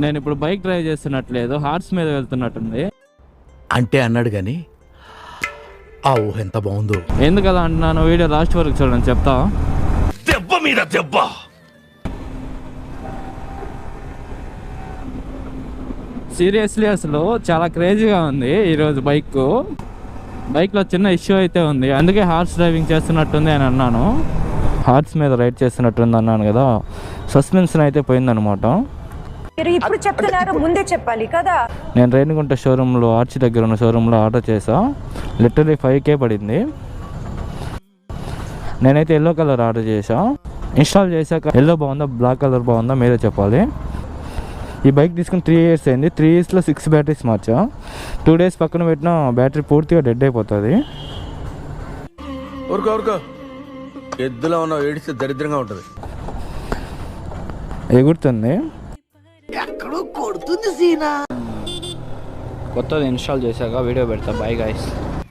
నేను ఇప్పుడు bike drive చేస్తున్నట్లేదు, horse మీద వెళ్తున్నట్టుంది. అంటే అన్నాడు కానీ ఆ ఊహ ఎంత బాగుందో. ఎందుకు అలా అంటున్నాను, వీడియో లాస్ట్ వరకు చూడండి, చెప్తా. దెబ్బ మీద దెబ్బ. సీరియస్లీ అసలు చాలా క్రేజీగా ఉంది ఈరోజు బైక్లో చిన్న ఇష్యూ అయితే ఉంది, అందుకే హార్స్ డ్రైవింగ్ చేస్తున్నట్టుంది అని అన్నాను. హార్స్ మీద రైడ్ చేస్తున్నట్టుంది అన్నాను కదా, సస్పెన్షన్ అయితే పోయిందనమాట. ఇప్పుడు చెప్తున్నారు, ముందే చెప్పాలి కదా. నేను రేణిగుంట షోరూంలో, ఆర్చి దగ్గర ఉన్న షోరూంలో ఆర్డర్ చేసా. లిటరలీ 5K పడింది. నేనైతే ఎల్లో కలర్ ఆర్డర్ చేసా. ఇన్స్టాల్ చేశాక ఎల్లో బాగుందా బ్లాక్ కలర్ బాగుందా మీరే చెప్పాలి. ఈ బైక్ తీసుకుని 3 years అయింది. 3 yearsలో 6 బ్యాటరీస్ మార్చా. 2 days పక్కన పెట్టిన బ్యాటరీ పూర్తిగా డెడ్ అయిపోతుంది. ఎద్దులో ఉన్న ఏడిస్తే దరిద్రంగా ఉంటుంది. ఎగురుతుంది. ఎక్కడో కొడుతుంది సీనా. కొత్తది ఇన్స్టాల్ చేశాక వీడియో పెడతా. Bye guys.